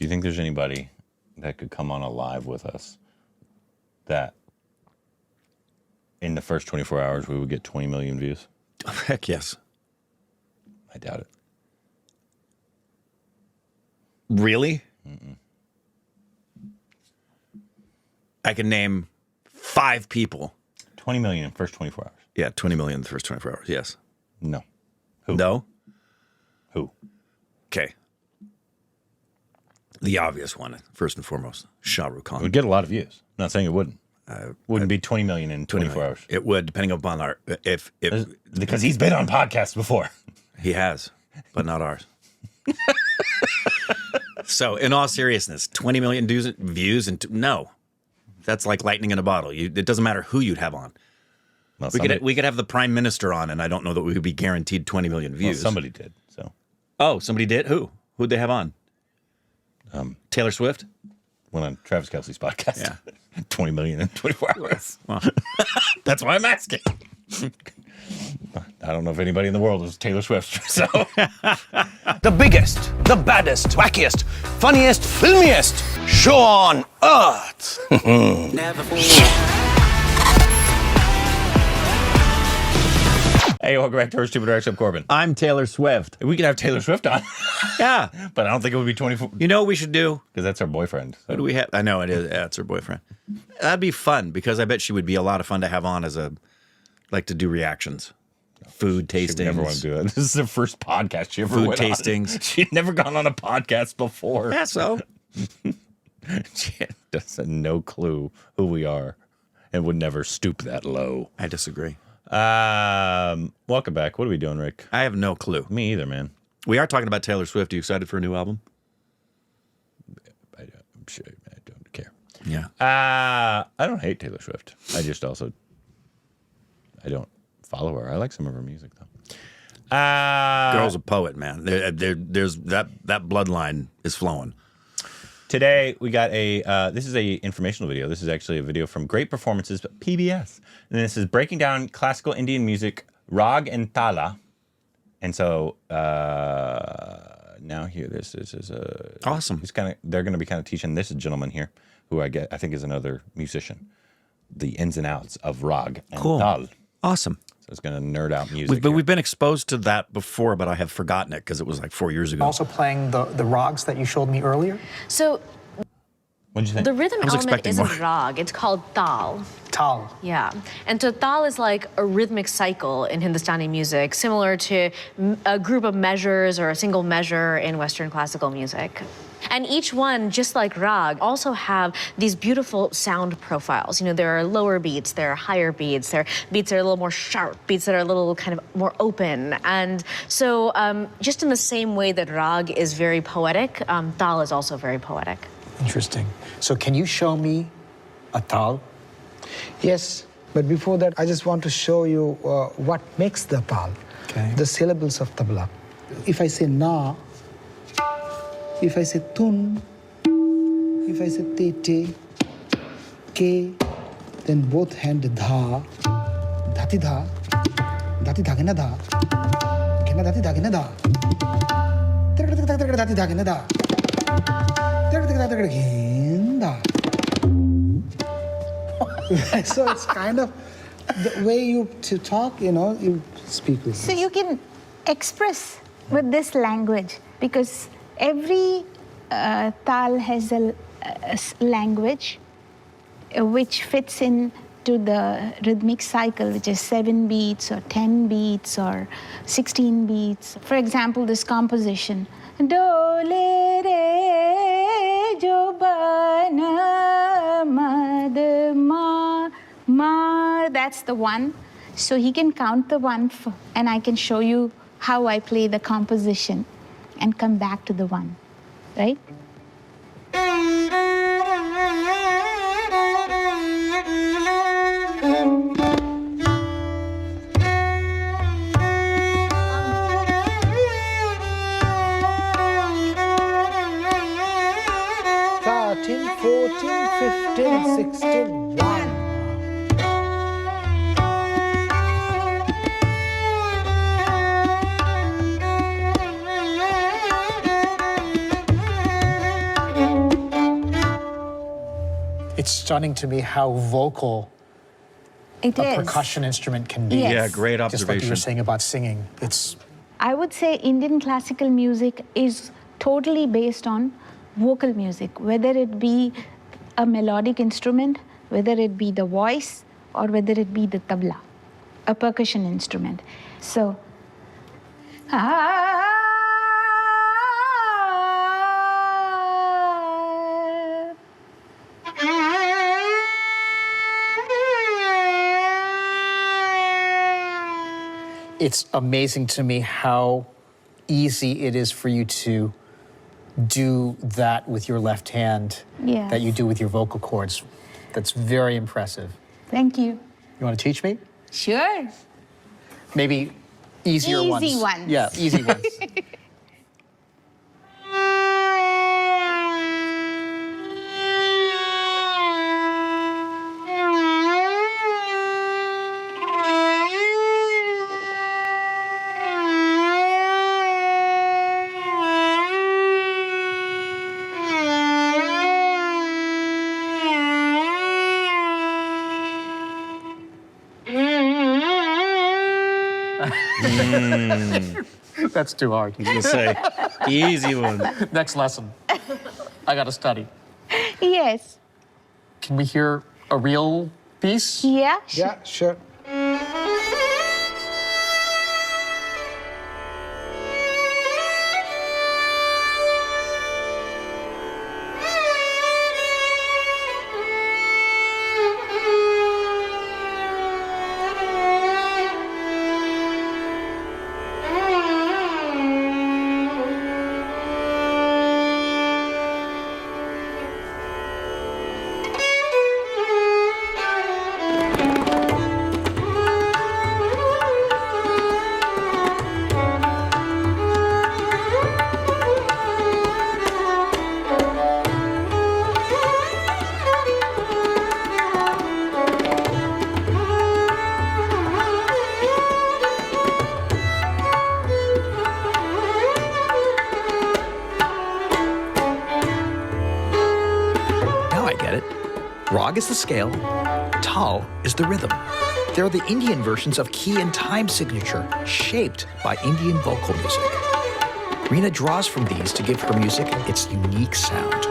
Do you think there's anybody that could come on a live with us that in the first 24 hours we would get 20 million views? Heck yes. I doubt it. Really? Mm-mm. I can name 5 people. 20 million in the first 24 hours. Yeah, 20 million in the first 24 hours. Yes. No. Who? No? Who? Okay. The obvious one, first and foremost, Shah Rukh Khan. It would get a lot of views. I'm not saying it wouldn't. Wouldn't be 20 million in 24 hours. It would, depending upon our... if Because he's been on podcasts before. He has, but not ours. So, in all seriousness, 20 million views and no. That's like lightning in a bottle. It doesn't matter who you'd have on. Well, we could have the prime minister on, and I don't know that we would be guaranteed 20 million views. Well, somebody did. So. Oh, somebody did? Who? Who'd they have on? Taylor Swift? Went on Travis Kelce's podcast. Yeah. 20 million in 24 hours. Well, that's why I'm asking. I don't know if anybody in the world is Taylor Swift. So. The biggest, the baddest, wackiest, funniest, filmiest show on earth. Never forget. Hey, welcome back to our Stupid Rex. I'm Corbin. I'm Taylor Swift. We could have Taylor Swift on. Yeah. But I don't think it would be 24. You know what we should do? Because that's our boyfriend. So. What do we have? I know it is. Yeah, it's her boyfriend. That'd be fun because I bet she would be a lot of fun to have on as like to do reactions. Food tastings. She never want to do it. This is her first podcast she ever Food went tastings. on. She'd never gone on a podcast before. Yeah, so. She has no clue who we are and would never stoop that low. I disagree. Welcome back. What are we doing, Rick? I have no clue. Me either, man. We are talking about Taylor Swift. Are you excited for a new album? I'm sure I don't care. Yeah. I don't hate Taylor Swift. I just also I don't follow her. I like some of her music though. Girl's a poet, man. There's that bloodline is flowing. Today we got this is a informational video. This is actually a video from Great Performances PBS, and this is breaking down classical Indian music, Raga and Tala. And so now here, this is awesome. They're going to be kind of teaching this gentleman here, who I think is another musician, the ins and outs of Raga and Tal. Awesome. So it's going to nerd out music. We've been exposed to that before, but I have forgotten it because it was like 4 years ago. Also playing the rags that you showed me earlier. So what did you think? The rhythm element isn't more. rag, it's called tal. Tal. Yeah. And so tal is like a rhythmic cycle in Hindustani music, similar to a group of measures or a single measure in Western classical music. And each one, just like rag, also have these beautiful sound profiles. You know, there are lower beats, there are higher beats, there are beats that are a little more sharp, beats that are a little kind of more open. And so just in the same way that rag is very poetic, tal is also very poetic. Interesting. So can you show me a tal? Yes, but before that, I just want to show you what makes the tal. Okay. The syllables of tabla. If I say na, if I say tun, if I say te, ke, then both hand dha, dhati dha, dhati dhagina dha, gina dhati dhagina dha, dhati dhagina dha, so it's kind of the way you to talk, you speak with So you can express with this language because every tal has a language which fits into the rhythmic cycle, which is 7 beats or 10 beats or 16 beats. For example, this composition. Dole re jo bana mad ma, that's the one. So he can count the one and I can show you how I play the composition and come back to the one, right? Thirteen, 14, 15, 16, 1. It's stunning to me how vocal It a is. percussion instrument can be. Yes. Yeah, great Just like you observation. were saying about singing. It's I would say Indian classical music is totally based on vocal music, whether it be a melodic instrument, whether it be the voice, or whether it be the tabla, a percussion instrument. So, it's amazing to me how easy it is for you to do that with your left hand Yes. that you do with your vocal cords. That's very impressive. thank you. You want to teach me? Sure. Maybe easier ones. Easy ones. Yeah, easy ones. That's too hard. You say easy one. Next lesson. I got to study. Yes. Can we hear a real piece? Yeah. Yeah, sure. Now I get it. Rag is the scale, Tal is the rhythm. They're the Indian versions of key and time signature, shaped by Indian vocal music. Reena draws from these to give her music its unique sound.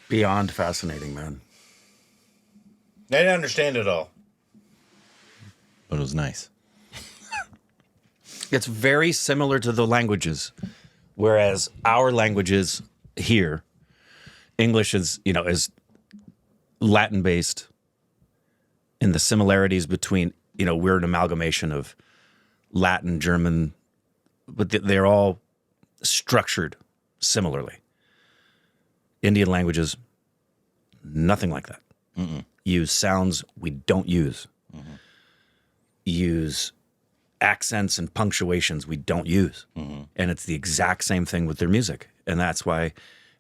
Beyond fascinating, man. I didn't understand it all, but it was nice. It's very similar to the languages, whereas our languages here, English is, is Latin based, and the similarities between, we're an amalgamation of Latin, German, but they're all structured similarly. Indian languages, nothing like that. Use sounds we don't use. Use accents and punctuations we don't use. And it's the exact same thing with their music. And that's why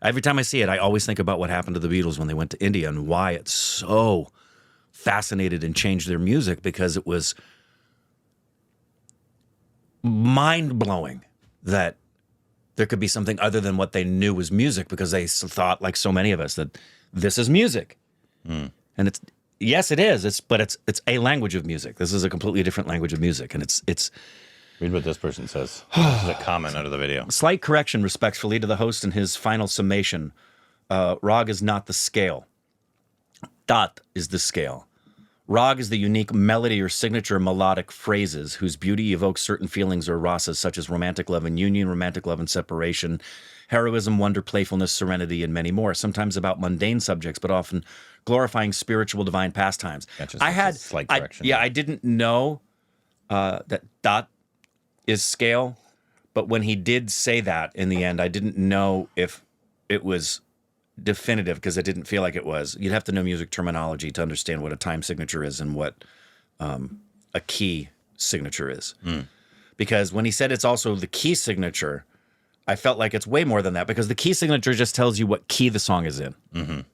every time I see it, I always think about what happened to the Beatles when they went to India and why it's so fascinated and changed their music, because it was mind-blowing that there could be something other than what they knew was music, because they thought, like so many of us, that this is music. And it's, yes, it is. But it's a language of music. This is a completely different language of music. And it's Read what this person says. This is a comment under the video. slight correction respectfully to the host in his final summation. Rag is not the scale. Tat is the scale. Rag is the unique melody or signature melodic phrases whose beauty evokes certain feelings or rasas, such as romantic love and union, romantic love and separation, heroism, wonder, playfulness, serenity, and many more. Sometimes about mundane subjects, but often glorifying spiritual divine pastimes. That's just a slight correction. I didn't know that Tat is scale, but when he did say that in the end, I didn't know if it was definitive because it didn't feel like it was. You'd have to know music terminology to understand what a time signature is and what a key signature is. Because when he said it's also the key signature, I felt like it's way more than that, because the key signature just tells you what key the song is in.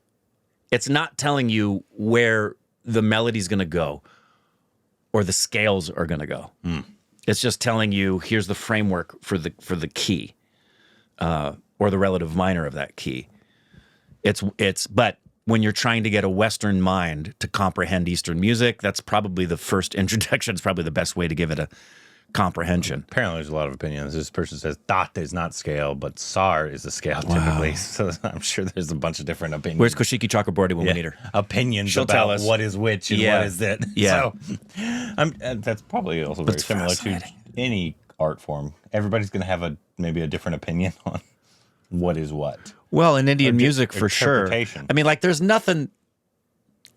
It's not telling you where the melody's going to go or the scales are going to go. It's just telling you here's the framework for the key or the relative minor of that key. But when you're trying to get a Western mind to comprehend Eastern music, that's probably the first introduction. It's probably the best way to give it a comprehension. Apparently, there's a lot of opinions. This person says dot is not scale, but sar is the scale typically. So I'm sure there's a bunch of different opinions. Where's Koshiki Chakraborty when we need her? Opinions She'll about tell us what is which and what is it. Yeah. So that's probably also very similar to any art form. Everybody's going to have maybe a different opinion on what is what. Well, in Indian music, for sure. Interpretation. I mean, like, there's nothing,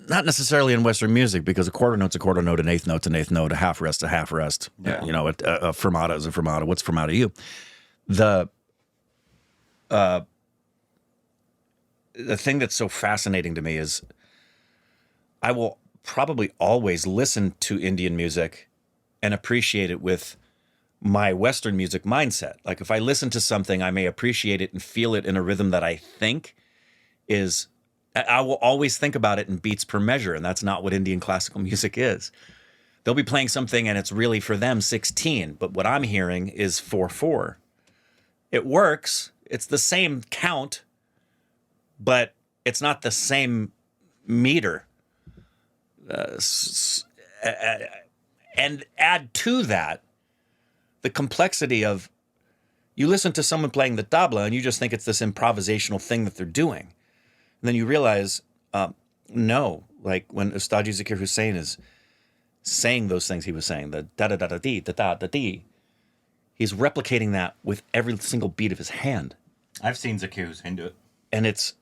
not necessarily in Western music, because a quarter note's a quarter note, an eighth note's an eighth note, a half rest, a half rest. Yeah. You know, a fermata is a fermata. What's fermata to you? The thing that's so fascinating to me is I will probably always listen to Indian music and appreciate it with my Western music mindset. Like, if I listen to something, I may appreciate it and feel it in a rhythm that I think is, I will always think about it in beats per measure, and that's not what Indian classical music is. They'll be playing something and it's really for them 16, but what I'm hearing is 4/4. It works. It's the same count, but it's not the same meter. And add to that the complexity of, you listen to someone playing the tabla and you just think it's this improvisational thing that they're doing. And then you realize, no, like when Ustadji Zakir Hussain is saying those things he was saying, the da-da-da-da-dee, da-da-da-dee, he's replicating that with every single beat of his hand. I've seen Zakir Hussain do it. And it's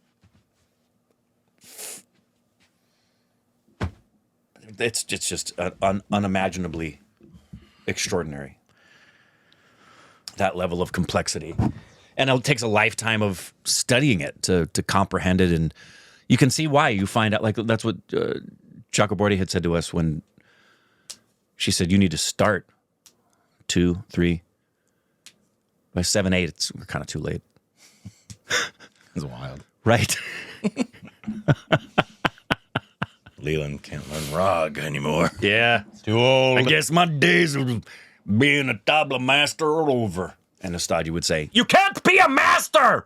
just unimaginably extraordinary, that level of complexity. And it takes a lifetime of studying it to comprehend it. And you can see why. You find out, like, that's what Chakraborty had said to us when she said, you need to start 2, 3, by 7, 8, we're kind of too late. It's wild. Right. Leland can't learn Raga anymore. Yeah. It's too old. I guess my days of being a tabla master are over. And Ustadji would say, you can't be a master!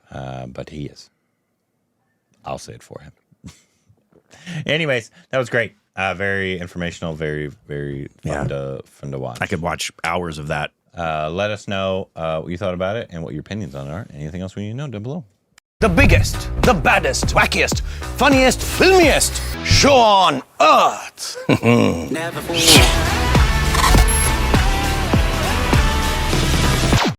But he is. I'll say it for him. Anyways, that was great. Very informational, very, very fun to watch. I could watch hours of that. Let us know what you thought about it and what your opinions on it are. Anything else we need to know down below. The biggest, the baddest, wackiest, funniest, filmiest show on earth. Never forget.